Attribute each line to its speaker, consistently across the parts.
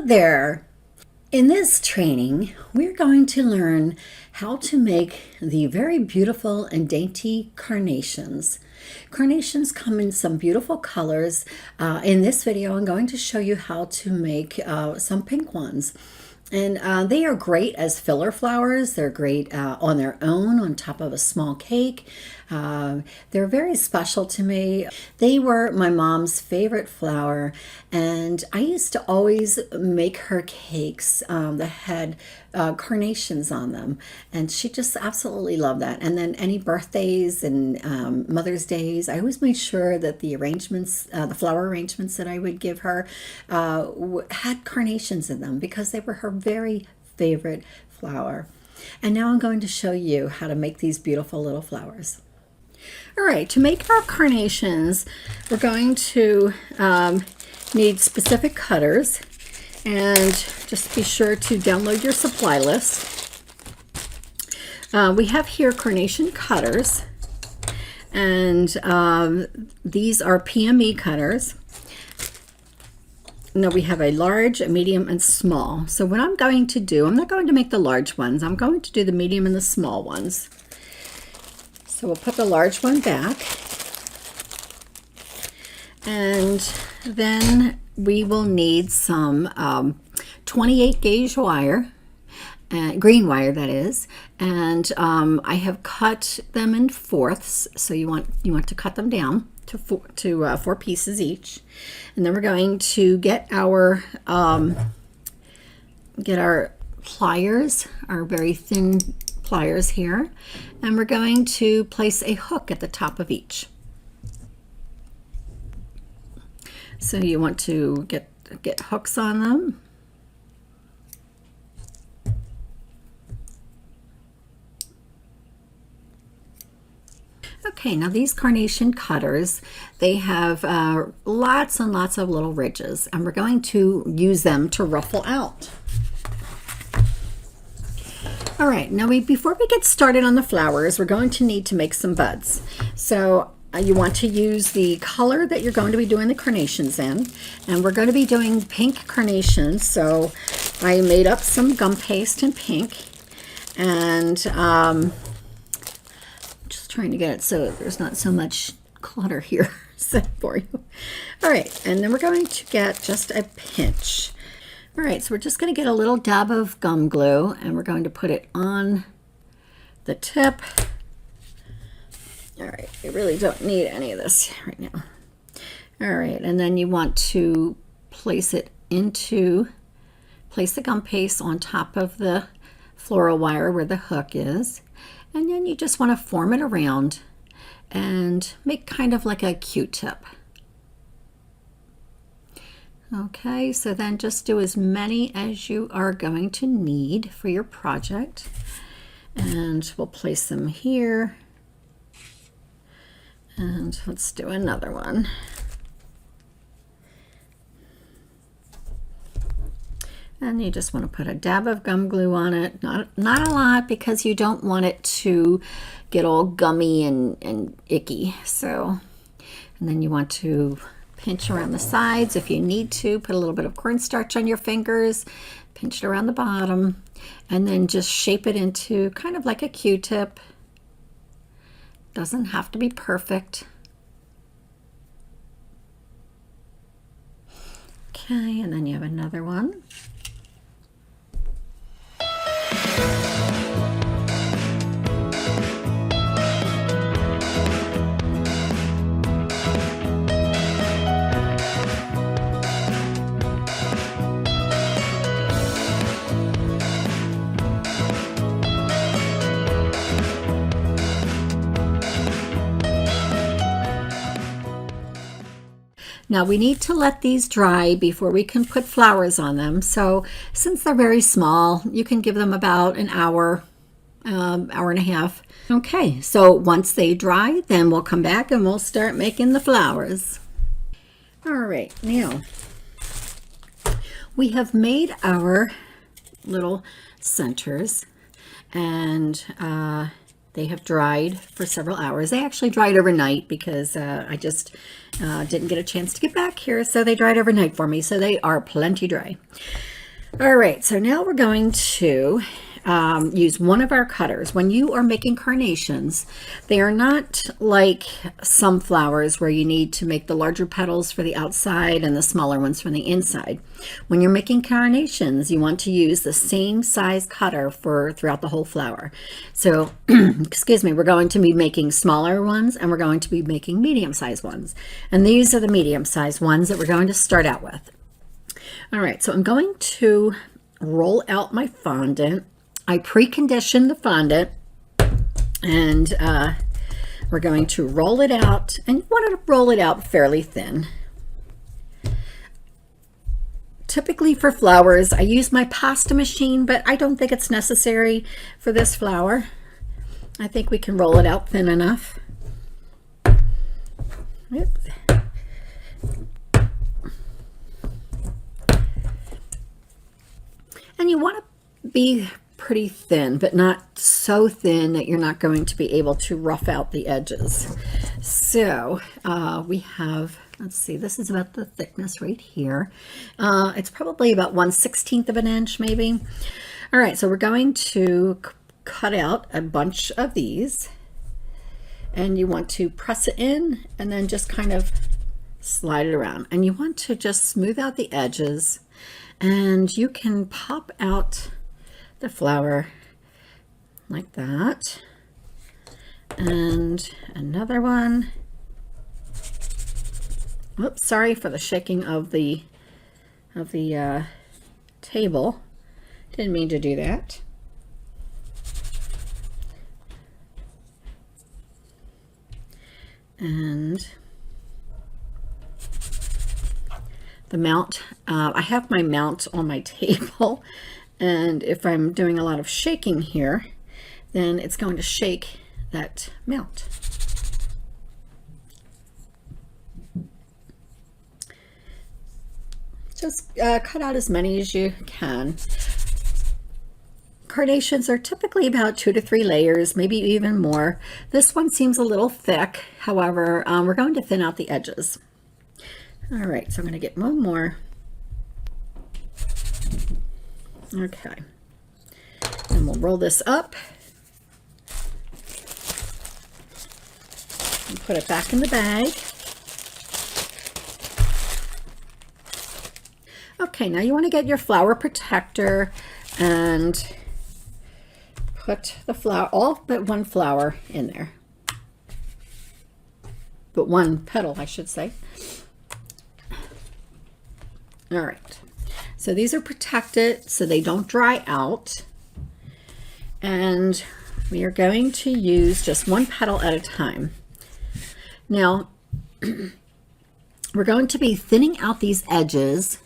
Speaker 1: Hello there. In this training, we're going to learn how to make the very beautiful and dainty carnations. Carnations come in some beautiful colors. In this video, I'm going to show you how to make some pink ones. And they are great as filler flowers. They're great on their own on top of a small cake. They're very special to me. They were my mom's favorite flower, and I used to always make her cakes that had carnations on them, and she just absolutely loved that. And then any birthdays and Mother's Days, I always made sure that the arrangements, the flower arrangements that I would give her had carnations in them because they were her very favorite flower. And now I'm going to show you how to make these beautiful little flowers. All right, to make our carnations, we're going to need specific cutters, and just be sure to download your supply list. We have here carnation cutters, and these are PME cutters. Now we have a large, a medium, and small. So what I'm going to do, I'm not going to make the large ones. I'm going to do the medium and the small ones. So we'll put the large one back. And then we will need some 28 gauge wire, green wire that is. And I have cut them in fourths. So you want to cut them down to four pieces each. And then we're going to get our pliers, our very thin pliers here, and we're going to place a hook at the top of each. So you want to get hooks on them. Okay, now these carnation cutters, they have lots and lots of little ridges, and we're going to use them to ruffle out. All right, now before we get started on the flowers, we're going to need to make some buds. So you want to use the color that you're going to be doing the carnations in, and we're going to be doing pink carnations. So I made up some gum paste in pink, and just trying to get it so there's not so much clutter here for you. All right, and then we're going to get just a pinch. All right, so we're just going to get a little dab of gum glue, and we're going to put it on the tip. All right, you really don't need any of this right now. All right, and then you want to place the gum paste on top of the floral wire where the hook is, and then you just want to form it around and make kind of like a Q-tip. Okay, so then just do as many as you are going to need for your project. And we'll place them here. And let's do another one. And you just want to put a dab of gum glue on it. Not a lot, because you don't want it to get all gummy and icky. So, and then you want to pinch around the sides if you need to. Put a little bit of cornstarch on your fingers, pinch it around the bottom, and then just shape it into kind of like a Q-tip. Doesn't have to be perfect. Okay, and then you have another one. Now we need to let these dry before we can put flowers on them. So since they're very small, you can give them about an hour, hour and a half. Okay, so once they dry, then we'll come back and we'll start making the flowers. All right, now we have made our little centers, and they have dried for several hours. They actually dried overnight because I just didn't get a chance to get back here, so they dried overnight for me, so they are plenty dry. All right, so now we're going to use one of our cutters. When you are making carnations, they are not like some flowers where you need to make the larger petals for the outside and the smaller ones from the inside. When you're making carnations, you want to use the same size cutter for throughout the whole flower. So, excuse me, we're going to be making smaller ones and we're going to be making medium-sized ones. And these are the medium-sized ones that we're going to start out with. All right, so I'm going to roll out my fondant. I preconditioned the fondant, and we're going to roll it out, and you want to roll it out fairly thin. Typically for flowers, I use my pasta machine, but I don't think it's necessary for this flower. I think we can roll it out thin enough. Oops. And you want to be pretty thin, but not so thin that you're not going to be able to rough out the edges. So we have, let's see, this is about the thickness right here. It's probably about 1/16 of an inch maybe. All right, so we're going to cut out a bunch of these, and you want to press it in and then just kind of slide it around. And you want to just smooth out the edges, and you can pop out the flower like that. And another one. Oops, sorry for the shaking of the table. Didn't mean to do that. And the mount, I have my mount on my table, and if I'm doing a lot of shaking here, then it's going to shake that mount. Just cut out as many as you can. Carnations are typically about 2 to 3 layers, maybe even more. This one seems a little thick. However, we're going to thin out the edges. All right, so I'm going to get one more. Okay, and we'll roll this up and put it back in the bag. Okay, now you want to get your flower protector and put the flower, all but one flower in there. But one petal, I should say. All right, so these are protected so they don't dry out. And we are going to use just one petal at a time. Now, we're going to be thinning out these edges,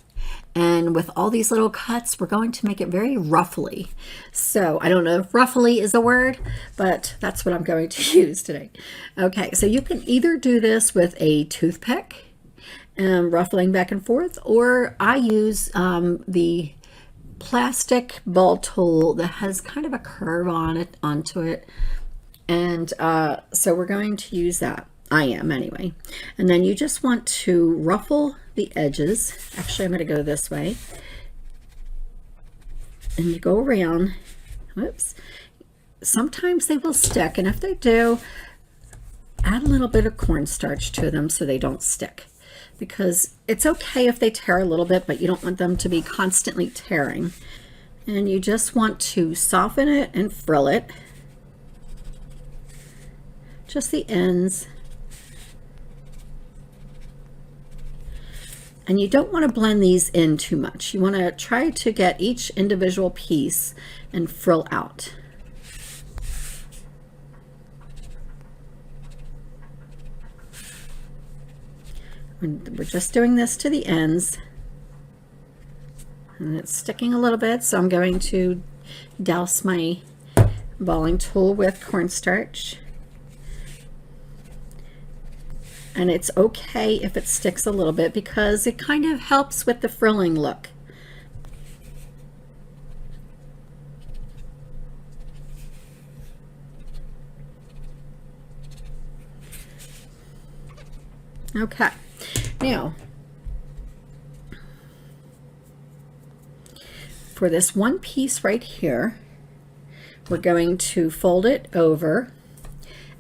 Speaker 1: and with all these little cuts, we're going to make it very ruffly. So I don't know if ruffly is a word, but that's what I'm going to use today. Okay, so you can either do this with a toothpick and ruffling back and forth, or I use the plastic ball tool that has kind of a curve onto it, and so we're going to use that. I am anyway. And then you just want to ruffle the edges. Actually, I'm going to go this way, and you go around. Whoops. Sometimes they will stick, and if they do, add a little bit of cornstarch to them so they don't stick. Because it's okay if they tear a little bit, but you don't want them to be constantly tearing. And you just want to soften it and frill it. Just the ends. And you don't want to blend these in too much. You want to try to get each individual piece and frill out. We're just doing this to the ends, and it's sticking a little bit, so I'm going to douse my balling tool with cornstarch. And it's okay if it sticks a little bit because it kind of helps with the frilling look. Okay, now for this one piece right here, we're going to fold it over.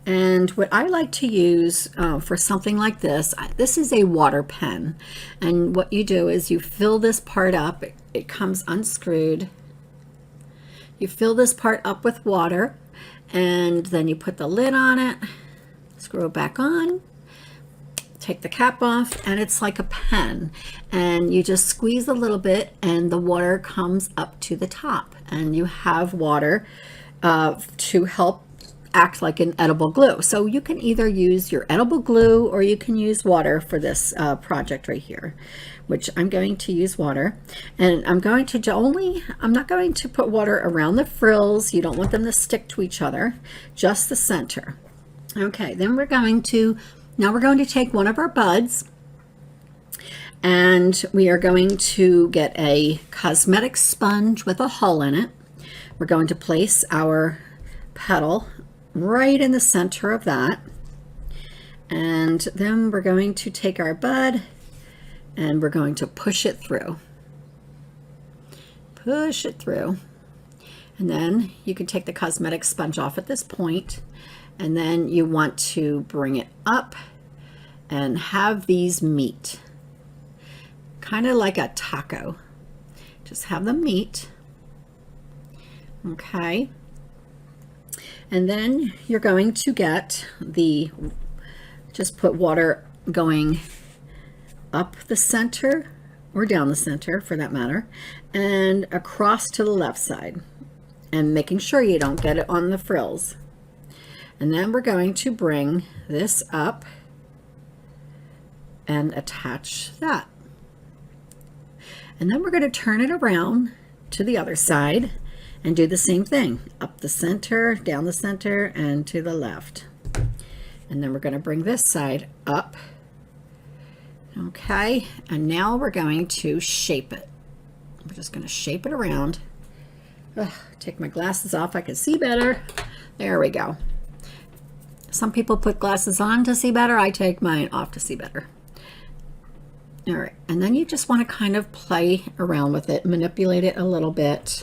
Speaker 1: And what I like to use for something like this is a water pen. And what you do is you fill this part up. It comes unscrewed. You fill this part up with water, and then you put the lid on it, screw it back on, take the cap off, and it's like a pen. And you just squeeze a little bit and the water comes up to the top, and you have water to help act like an edible glue. So you can either use your edible glue or you can use water for this project right here, which I'm going to use water. And I'm going to I'm not going to put water around the frills. You don't want them to stick to each other, just the center. Okay, then we're going to take one of our buds, and we are going to get a cosmetic sponge with a hole in it. We're going to place our petal right in the center of that, and then we're going to take our bud and we're going to push it through, and then you can take the cosmetic sponge off at this point, and then you want to bring it up and have these meet, kind of like a taco. Just have them meet. Okay, and then you're going to get just put water going up the center, or down the center for that matter, and across to the left side, and making sure you don't get it on the frills. And then we're going to bring this up and attach that. And then we're going to turn it around to the other side and do the same thing, up the center, down the center, and to the left. And then we're going to bring this side up. Okay, and now we're going to shape it. We're just going to shape it around. Ugh, take my glasses off, I can see better. There we go. Some people put glasses on to see better. I take mine off to see better. All right, and then you just want to kind of play around with it, manipulate it a little bit.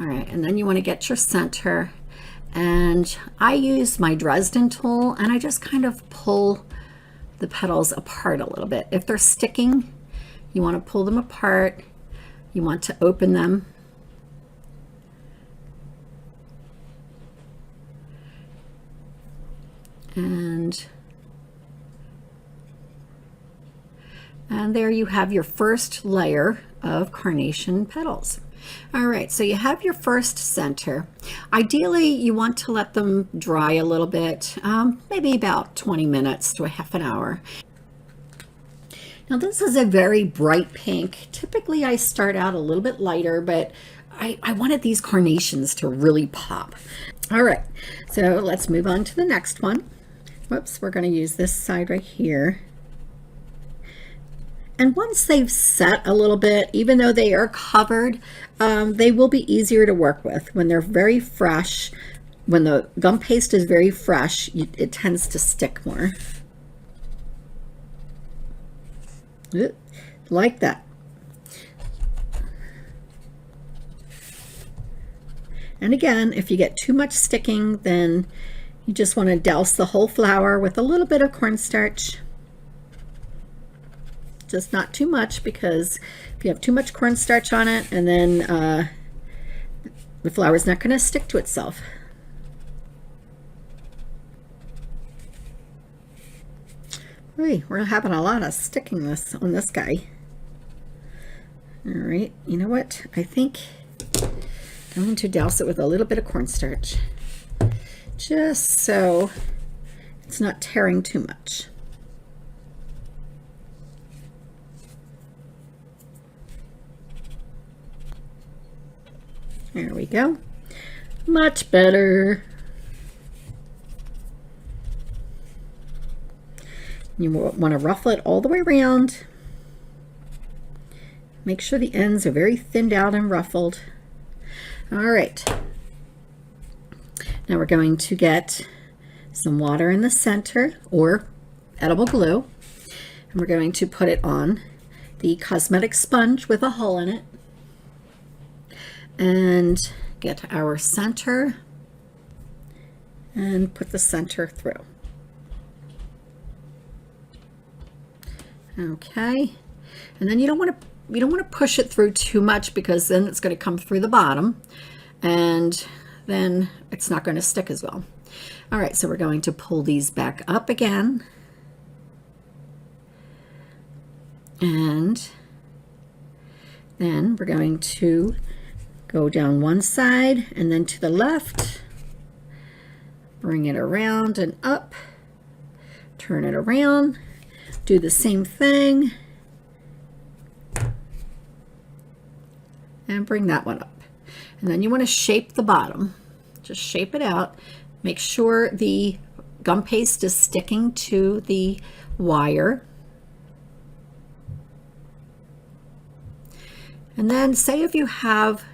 Speaker 1: All right, and then you want to get your center. And I use my Dresden tool, and I just kind of pull the petals apart a little bit. If they're sticking, you want to pull them apart. You want to open them. And there you have your first layer of carnation petals. All right, so you have your first center. Ideally, you want to let them dry a little bit, maybe about 20 minutes to a half an hour. Now this is a very bright pink. Typically I start out a little bit lighter, but I wanted these carnations to really pop. All right, so let's move on to the next one. Whoops, we're going to use this side right here. And once they've set a little bit, even though they are covered, they will be easier to work with. When they're very fresh, when the gum paste is very fresh, it tends to stick more. Like that. And again, if you get too much sticking, then you just want to douse the whole flower with a little bit of cornstarch. Just not too much, because if you have too much cornstarch on it, and then the flour is not going to stick to itself. Hey, we're having a lot of stickiness on this guy. All right, you know what? I think I'm going to douse it with a little bit of cornstarch, just so it's not tearing too much. There we go. Much better. You want to ruffle it all the way around. Make sure the ends are very thinned out and ruffled. All right. Now we're going to get some water in the center, or edible glue, and we're going to put it on the cosmetic sponge with a hole in it. and get our center and put the center through. Okay, and then you don't want to push it through too much, because then it's going to come through the bottom and then it's not going to stick as well. All right, so we're going to pull these back up again, and then we're going to go down one side and then to the left, bring it around and up, turn it around, do the same thing, and bring that one up. And then you want to shape the bottom. Just shape it out. Make sure the gum paste is sticking to the wire. And then say if you have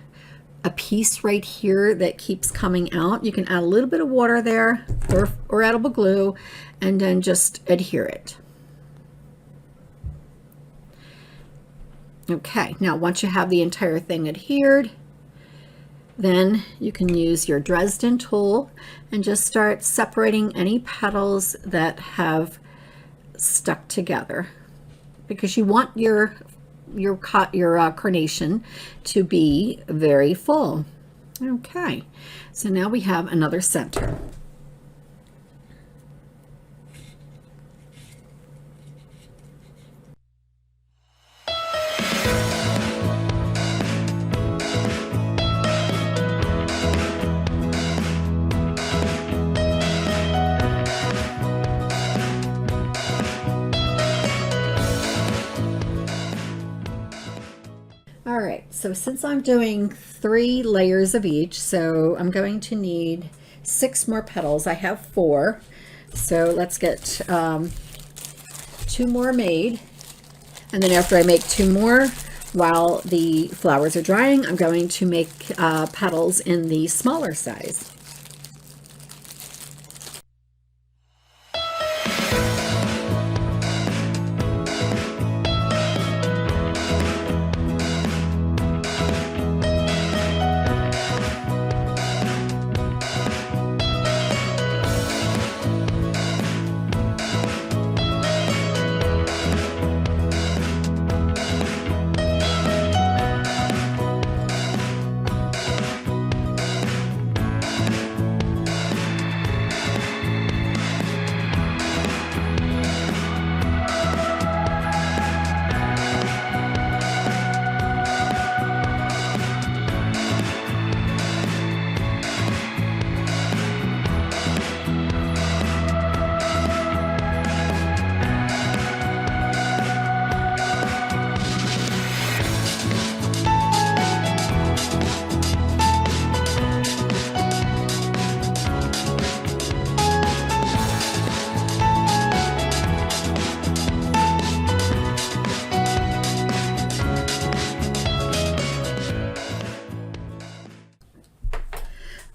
Speaker 1: a piece right here that keeps coming out, you can add a little bit of water there, or edible glue, and then just adhere it. Okay, now once you have the entire thing adhered, then you can use your Dresden tool and just start separating any petals that have stuck together, because you want your carnation to be very full. Okay, so now we have another center. All right, so since I'm doing 3 layers of each, so I'm going to need 6 more petals. I have 4, so let's get 2 more made, and then after I make 2 more, while the flowers are drying, I'm going to make petals in the smaller size.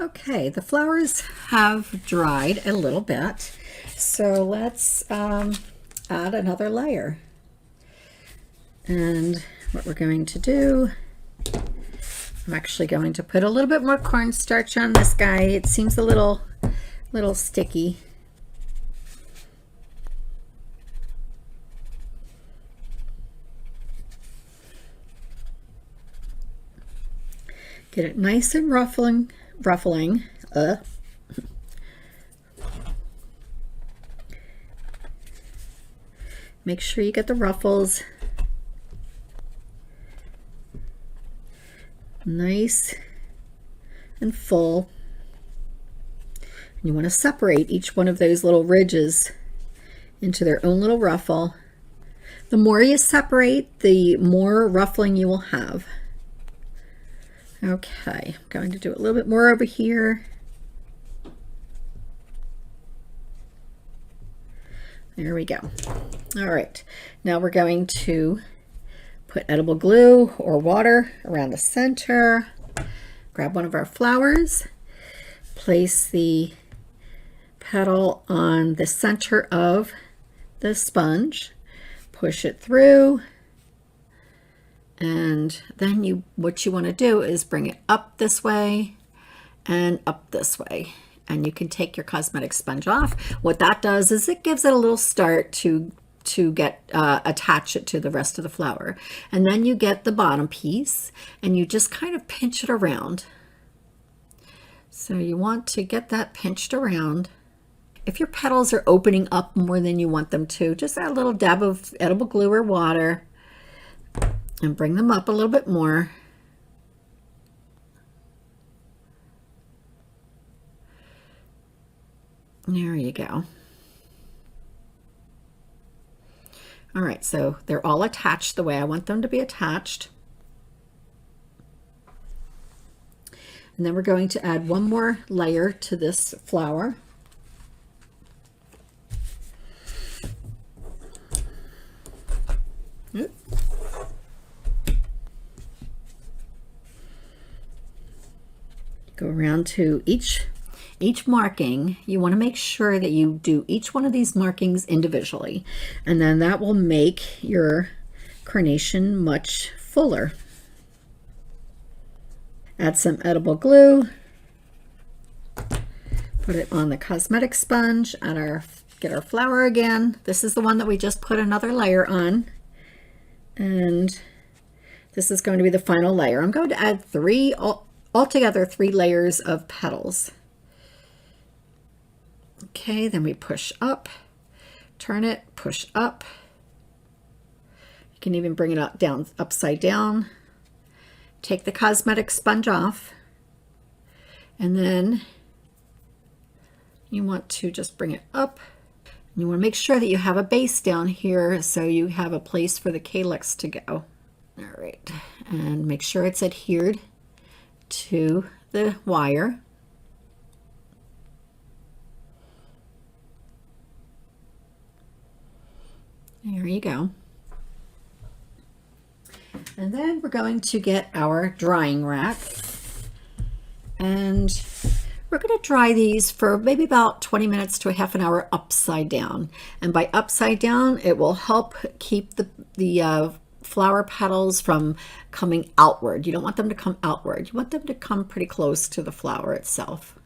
Speaker 1: Okay, the flowers have dried a little bit, so let's add another layer. And what we're going to do, I'm actually going to put a little bit more cornstarch on this guy. It seems a little sticky. Get it nice and ruffling. Make sure you get the ruffles nice and full. And you want to separate each one of those little ridges into their own little ruffle. The more you separate, the more ruffling you will have. Okay, I'm going to do a little bit more over here. There we go. All right, now we're going to put edible glue or water around the center. Grab one of our flowers, place the petal on the center of the sponge, push it through, And then what you want to do is bring it up this way and up this way. And you can take your cosmetic sponge off. What that does is it gives it a little start to get attach it to the rest of the flower. And then you get the bottom piece and you just kind of pinch it around. So you want to get that pinched around. If your petals are opening up more than you want them to, just add a little dab of edible glue or water and bring them up a little bit more. There you go. All right, so they're all attached the way I want them to be attached. And then we're going to add one more layer to this flower. Oop. Go around to each marking. You want to make sure that you do each one of these markings individually, and then that will make your carnation much fuller. Add some edible glue, put it on the cosmetic sponge, and get our flower again. This is the one that we just put another layer on, and this is going to be the final layer. I'm going to add altogether 3 layers of petals. Okay, then we push up, turn it, push up. You can even bring it up, down, upside down. Take the cosmetic sponge off, and then you want to just bring it up. You want to make sure that you have a base down here so you have a place for the calyx to go. All right, and make sure it's adhered to the wire. There you go. And then we're going to get our drying rack, and we're going to dry these for maybe about 20 minutes to a half an hour upside down. And by upside down, it will help keep the flower petals from coming outward. You don't want them to come outward. You want them to come pretty close to the flower itself.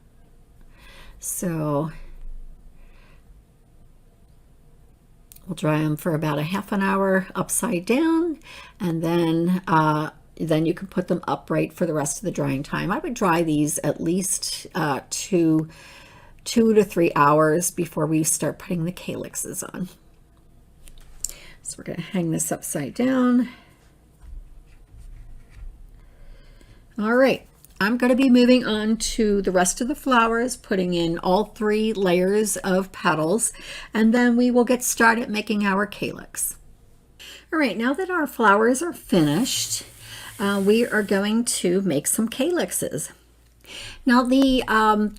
Speaker 1: So we'll dry them for about a half an hour upside down, and then you can put them upright for the rest of the drying time. I would dry these at least 2 to 3 hours before we start putting the calyxes on. So we're going to hang this upside down. All right. I'm going to be moving on to the rest of the flowers, putting in all 3 layers of petals, and then we will get started making our calyx. All right, now that our flowers are finished, we are going to make some calyxes. Now the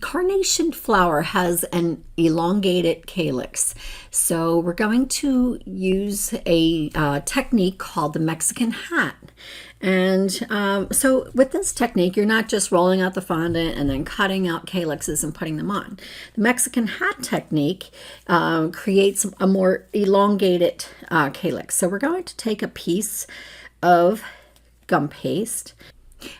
Speaker 1: carnation flower has an elongated calyx, so we're going to use a technique called the Mexican hat. And so with this technique, you're not just rolling out the fondant and then cutting out calyxes and putting them on. The Mexican hat technique creates a more elongated calyx. So we're going to take a piece of gum paste,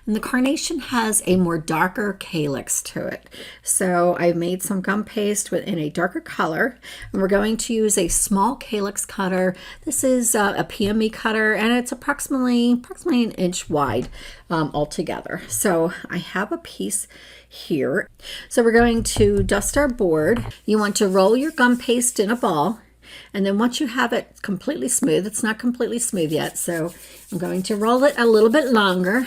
Speaker 1: and the carnation has a more darker calyx to it. So I made some gum paste in a darker color, and we're going to use a small calyx cutter. This is a PME cutter, and it's approximately an inch wide altogether. So I have a piece here. So we're going to dust our board. You want to roll your gum paste in a ball, and then once you have it completely smooth, it's not completely smooth yet, so I'm going to roll it a little bit longer.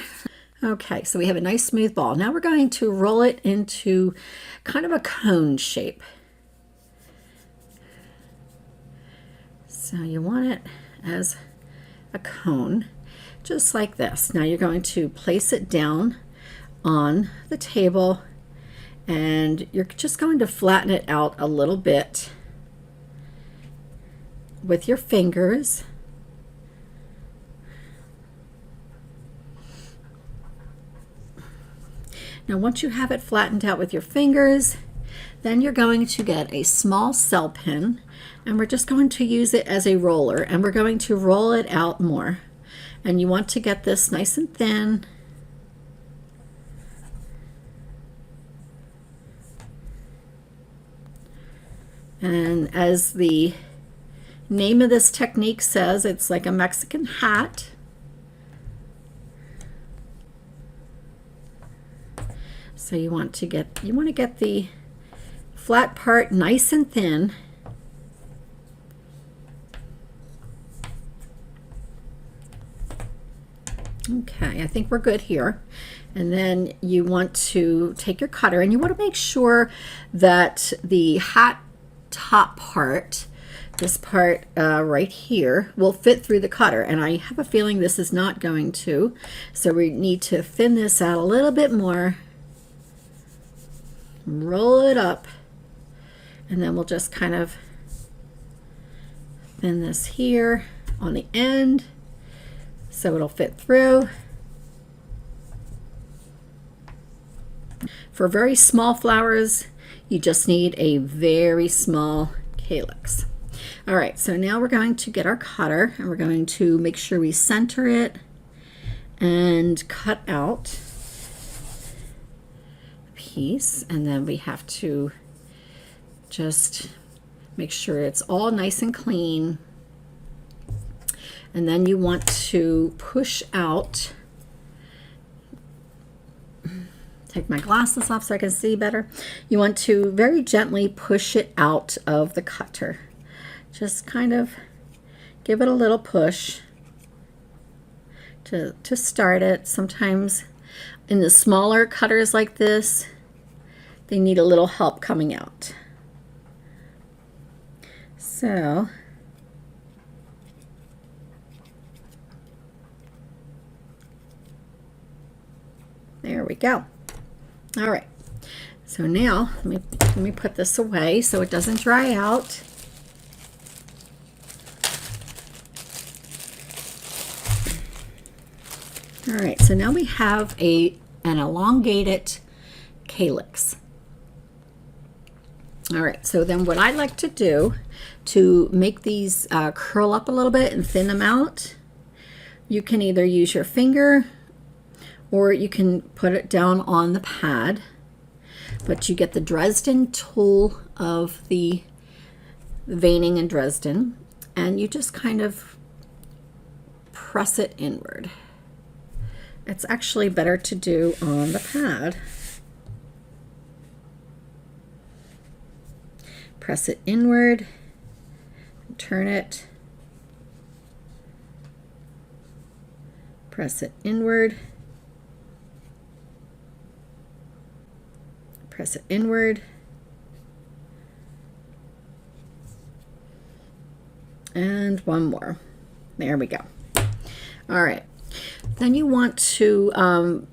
Speaker 1: Okay, so we have a nice smooth ball. Now we're going to roll it into kind of a cone shape. So you want it as a cone, just like this. Now you're going to place it down on the table, and you're just going to flatten it out a little bit with your fingers. Now once you have it flattened out with your fingers, then you're going to get a small cell pin, and we're just going to use it as a roller, and we're going to roll it out more. And you want to get this nice and thin. And as the name of this technique says, it's like a Mexican hat. So you want to get the flat part nice and thin. Okay, I think we're good here. And then you want to take your cutter, and you want to make sure that the hat top part, this part right here, will fit through the cutter. And I have a feeling this is not going to. So we need to thin this out a little bit more. Roll it up. And then we'll just kind of thin this here on the end so it'll fit through. For very small flowers, you just need a very small calyx. All right, so now we're going to get our cutter and we're going to make sure we center it and cut out a piece. And then we have to just make sure it's all nice and clean. And then you want to push out. Take my glasses off so I can see better. You want to very gently push it out of the cutter. Just kind of give it a little push to start it. Sometimes in the smaller cutters like this, they need a little help coming out. So there we go. All right, so now let me put this away so it doesn't dry out. All right, so now we have an elongated calyx. All right, so then what I like to do to make these curl up a little bit and thin them out, you can either use your finger or you can put it down on the pad, but you get the Dresden tool of the veining in Dresden, and you just kind of press it inward. It's actually better to do on the pad. Press it inward, turn it, press it inward, press it inward, and one more. There we go. All right. Then you want to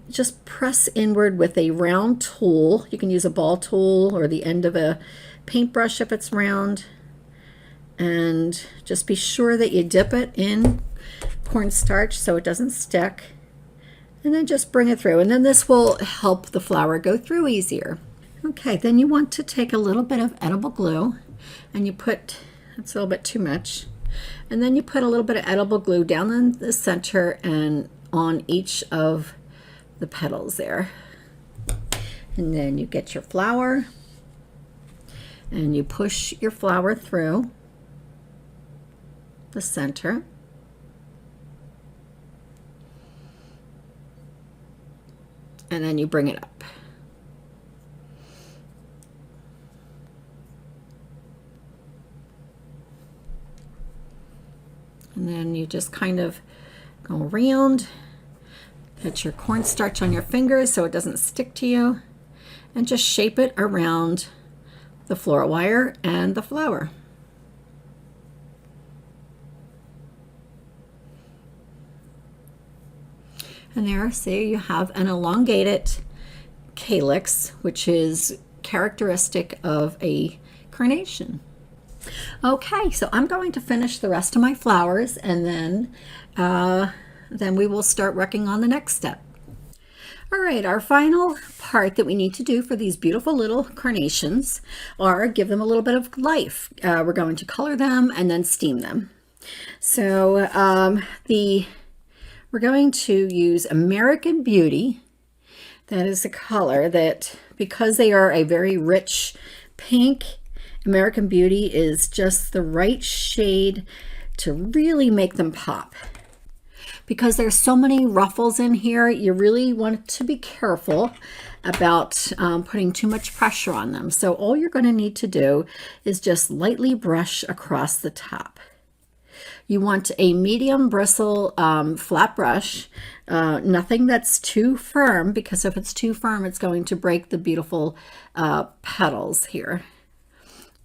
Speaker 1: just press inward with a round tool. You can use a ball tool or the end of a paintbrush if it's round. And just be sure that you dip it in cornstarch so it doesn't stick. And then just bring it through. And then this will help the flower go through easier. Okay, then you want to take a little bit of edible glue and you put, it's a little bit too much. And then you put a little bit of edible glue down in the center and on each of the petals there. And then you get your flower and you push your flower through the center. And then you bring it up. And then you just kind of go around, get your cornstarch on your fingers so it doesn't stick to you, and just shape it around the floral wire and the flower. And there, see, you have an elongated calyx, which is characteristic of a carnation. Okay, so I'm going to finish the rest of my flowers, and then we will start working on the next step. All right, our final part that we need to do for these beautiful little carnations are give them a little bit of life. We're going to color them and then steam them. So we're going to use American Beauty. That is a color that, because they are a very rich pink, American Beauty is just the right shade to really make them pop. Because there's so many ruffles in here, you really want to be careful about putting too much pressure on them. So all you're going to need to do is just lightly brush across the top. You want a medium bristle flat brush, nothing that's too firm, because if it's too firm, it's going to break the beautiful petals here.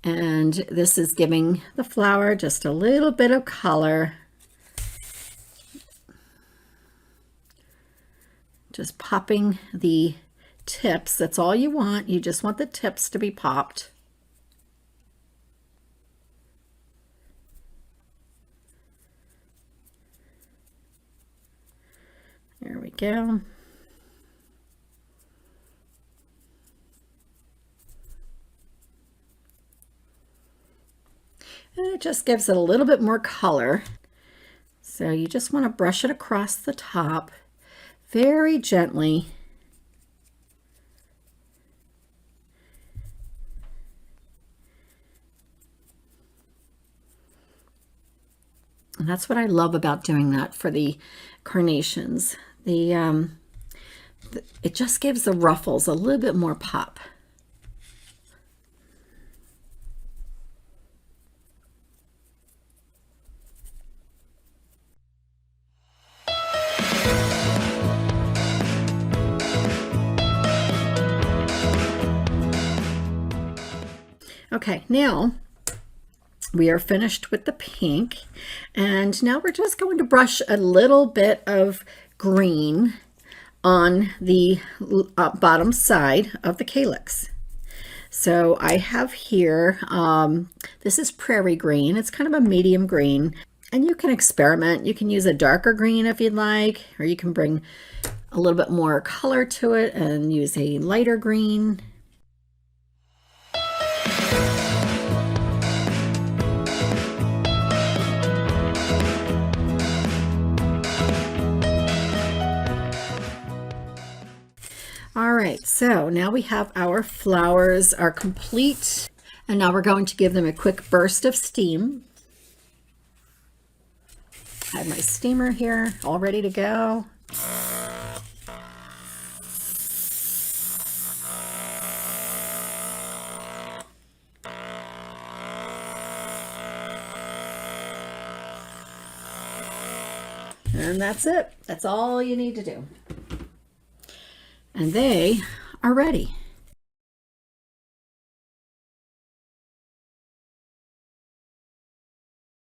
Speaker 1: And this is giving the flower just a little bit of color. Just popping the tips, that's all you want. You just want the tips to be popped. There we go. And it just gives it a little bit more color. So you just want to brush it across the top very gently. And that's what I love about doing that for the carnations. It just gives the ruffles a little bit more pop. Okay, now we are finished with the pink, and now we're just going to brush a little bit of green on the bottom side of the calyx. So I have here, this is prairie green. It's kind of a medium green, and you can experiment. You can use a darker green if you'd like, or you can bring a little bit more color to it and use a lighter green. All right, so now we have our flowers are complete, and now we're going to give them a quick burst of steam. I have my steamer here all ready to go. And that's it. That's all you need to do. And they are ready.